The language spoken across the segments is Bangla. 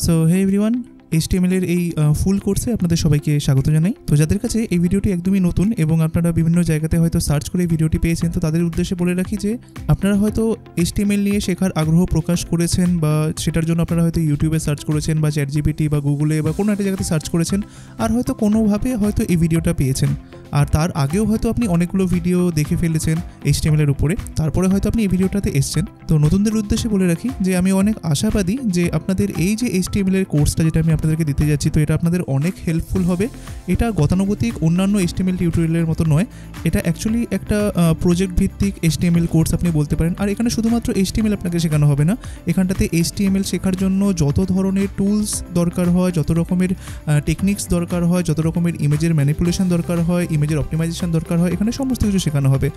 সো হে এভরিওয়ান, HTML এর এই ফুল কোর্সে আপনাদের সবাইকে স্বাগত জানাই। তো যাদের কাছে এই ভিডিওটি একদমই নতুন এবং আপনারা বিভিন্ন জায়গাতে হয়তো সার্চ করে এই ভিডিওটি পেয়েছেন, তো তাদের উদ্দেশ্যে বলে রাখি যে আপনারা হয়তো HTML নিয়ে শেখার আগ্রহ প্রকাশ করেছেন বা সেটার জন্য আপনারা হয়তো ইউটিউবে সার্চ করেছেন বা ChatGPT বা গুগলে বা কোনো একটা জায়গাতে সার্চ করেছেন, আর হয়তো কোনোভাবে হয়তো এই ভিডিওটা পেয়েছেন। আর তার আগেও হয়তো আপনি অনেকগুলো ভিডিও দেখে ফেলেছেন HTML এর উপরে, তারপরে হয়তো আপনি এই ভিডিওটাতে এসেছেন। তো নতুনদের উদ্দেশ্যে বলে রাখি যে আমি অনেক আশাবাদী যে আপনাদের এই যে HTML এর কোর্সটা যেটা আমি আপনাদেরকে দিতে যাচ্ছি, তো এটা আপনাদের অনেক হেল্পফুল হবে। এটা গতানুগতিক অন্যান্য HTML টিউটোরিয়ালের মতো নয়, এটা অ্যাকচুয়ালি একটা প্রজেক্ট ভিত্তিক HTML কোর্স আপনি বলতে পারেন। আর এখানে শুধুমাত্র HTML আপনাকে শেখানো হবে না, এখানটাতে HTML শেখার জন্য যত ধরনের টুলস দরকার হয়, যত রকমের টেকনিক্স দরকার হয়, যত রকমের ইমেজের ম্যানিপুলেশন দরকার হয়, ইমেজের অপটিমাইজেশন দরকার হয়, এখানে সমস্ত কিছু শেখানো হবে।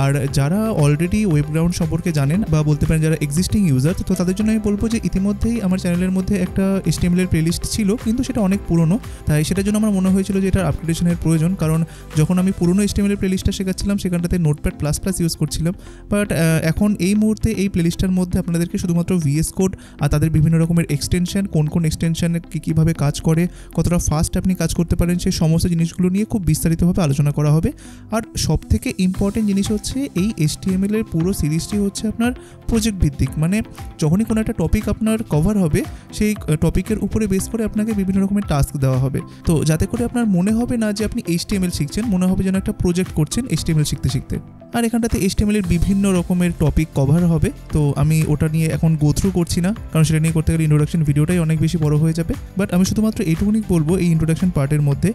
আর যারা অলরেডি ওয়েবগ্রাউন্ড সম্পর্কে জানেন বা বলতে পারেন যারা এক্সিস্টিং ইউজার, তো তাদের জন্য আমি বলবো যে ইতিমধ্যেই আমার চ্যানেলের মধ্যে একটা HTML এর প্লেলিস্ট ছিল, কিন্তু সেটা অনেক পুরনো, তাই সেটার জন্য আমার মনে হয়েছিল যে এটার আপগ্রেডেশনের প্রয়োজন। কারণ যখন আমি পুরনো HTML এর প্লেলিস্টটা শেখাচ্ছিলাম সেখানটাতে নোটপ্যাড প্লাস প্লাস ইউজ করছিলাম, বাট এখন এই মুহূর্তে এই প্লেলিস্টটার মধ্যে আপনাদেরকে শুধুমাত্র VS কোড আর তাদের বিভিন্ন রকমের এক্সটেনশন, কোন এক্সটেনশন কীভাবে কাজ করে, কতটা ফাস্ট আপনি কাজ করতে পারেন, সেই সমস্ত জিনিসগুলো নিয়ে খুব বিস্তারিতভাবে আলোচনা করা হবে। আর সবথেকে ইম্পর্টেন্ট জিনিস হচ্ছে এই HTML এর পুরো সিরিজটি হচ্ছে আপনার প্রজেক্ট ভিত্তিক, মানে যখনই কোনো একটা টপিক আপনার কভার হবে সেই টপিকের উপরে বেস করে আপনাকে বিভিন্ন রকমের টাস্ক দেওয়া হবে, তো যাতে করে আপনার মনে হবে না যে আপনি HTML শিখছেন, মনে হবে যেন একটা প্রজেক্ট করছেন HTML শিখতে শিখতে। আর এখানটাতে HTML এর বিভিন্ন রকমের টপিক কভার হবে, তো আমি ওটা নিয়ে এখন গো থ্রু করছি না, কারণ সেটা নিয়ে করতে গেলে ইন্ট্রোডাকশন ভিডিওটাই অনেক বেশি বড় হয়ে যাবে। বাট আমি শুধুমাত্র এইটুকুনি বলবো এই ইন্ট্রোডাকশন পার্টের মধ্যে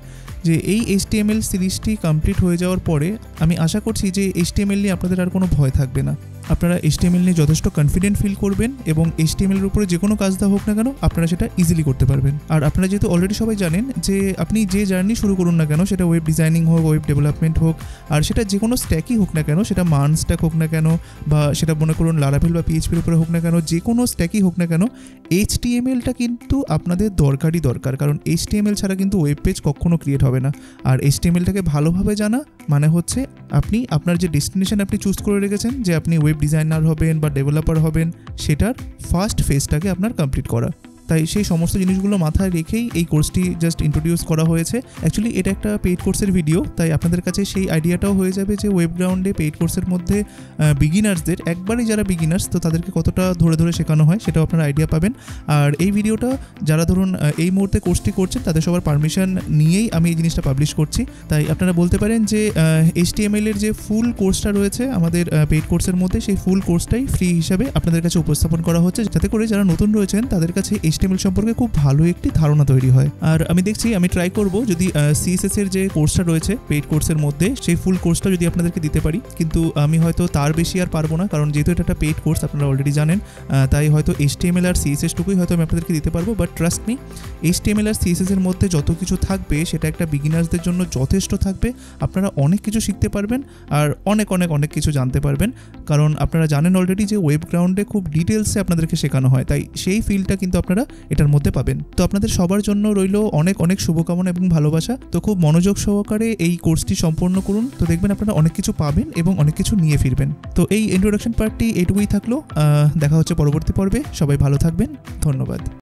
যে এই HTML সিরিজটি কমপ্লিট হয়ে যাওয়ার পরে আমি আশা করছি যে HTML নিয়ে আপনাদের আর কোনো ভয় থাকবে না, আপনারা HTML নিয়ে যথেষ্ট কনফিডেন্ট ফিল করবেন এবং HTML এর উপরে যে কোনো কাজ দেওয়া হোক না কেন আপনারা সেটা ইজিলি করতে পারবেন। আর আপনারা যেহেতু অলরেডি সবাই জানেন যে আপনি যে জার্নি শুরু করুন না কেন, সেটা ওয়েব ডিজাইনিং হোক, ওয়েব ডেভেলপমেন্ট হোক, আর সেটা যে কোনো স্ট্যাকই হোক না কেন, সেটা মান স্ট্যাক হোক না কেন বা সেটা মনে করুন লারাভেল বা PHP এর উপরে হোক না কেন, যে কোনো স্ট্যাকই হোক না কেন, HTMLটা কিন্তু আপনাদের দরকার। কারণ HTML ছাড়া কিন্তু ওয়েব পেজ কখনো ক্রিয়েট হবে না। আর HTMLটাকে ভালোভাবে জানা মানে হচ্ছে আপনি আপনার যে ডেস্টিনেশন আপনি চুজ করে রেখেছেন, যে আপনি ওয়েব ডিজাইনার হবেন বা ডেভেলপার হবেন, সেটার ফার্স্ট ফেজটাকে আপনার কমপ্লিট করা। তাই সেই সমস্ত জিনিসগুলো মাথায় রেখেই এই কোর্সটি জাস্ট ইন্ট্রোডিউস করা হয়েছে। অ্যাকচুয়ালি এটা একটা পেইড কোর্সের ভিডিও, তাই আপনাদের কাছে সেই আইডিয়াটাও হয়ে যাবে যে ওয়েবগ্রাউন্ডে পেইড কোর্সের মধ্যে বিগিনার্সদের, একবারই যারা বিগিনার্স, তো তাদেরকে কতটা ধরে শেখানো হয় সেটাও আপনারা আইডিয়া পাবেন। আর এই ভিডিওটা যারা ধরুন এই মুহূর্তে কোর্সটি করছেন তাদের সবার পারমিশন নিয়েই আমি এই জিনিসটা পাবলিশ করছি। তাই আপনারা বলতে পারেন যে HTML এর যে ফুল কোর্সটা রয়েছে আমাদের পেইড কোর্সের মধ্যে, সেই ফুল কোর্সটাই ফ্রি হিসাবে আপনাদের কাছে উপস্থাপন করা হচ্ছে, যাতে করে যারা নতুন রয়েছেন তাদের কাছে HTML সম্পর্কে খুব ভালো একটি ধারণা তৈরি হয়। আর আমি দেখছি, আমি ট্রাই করব যদি CSS এর যে কোর্সটা রয়েছে পেইড কোর্সের মধ্যে, সেই ফুল কোর্সটা যদি আপনাদেরকে দিতে পারি, কিন্তু আমি হয়তো তার বেশি আর পারবো না, কারণ যেহেতু এটা একটা পেইড কোর্স আপনারা অলরেডি জানেন, তাই হয়তো HTML আর CSS টুকুই হয়তো আমি আপনাদেরকে দিতে পারবো। বাট ট্রাস্ট মি, HTML আর CSS এর মধ্যে যত কিছু থাকবে সেটা একটা বিগিনার্সদের জন্য যথেষ্ট থাকবে। আপনারা অনেক কিছু শিখতে পারবেন আর অনেক কিছু জানতে পারবেন, কারণ আপনারা জানেন অলরেডি যে ওয়েবগ্রাউন্ডে খুব ডিটেলসে আপনাদেরকে শেখানো হয়, তাই সেই ফিলটা কিন্তু আপনারা এটার মধ্যে পাবেন। তো আপনাদের সবার জন্য রইল অনেক শুভকামনা এবং ভালোবাসা। তো খুব মনোযোগ সহকারে এই কোর্সটি সম্পন্ন করুন, তো দেখবেন আপনারা অনেক কিছু পাবেন এবং অনেক কিছু নিয়ে ফিরবেন। তো এই ইন্ট্রোডাকশন পার্টটি এইটুকুই থাকলো, দেখা হচ্ছে পরবর্তী পর্বে। সবাই ভালো থাকবেন, ধন্যবাদ।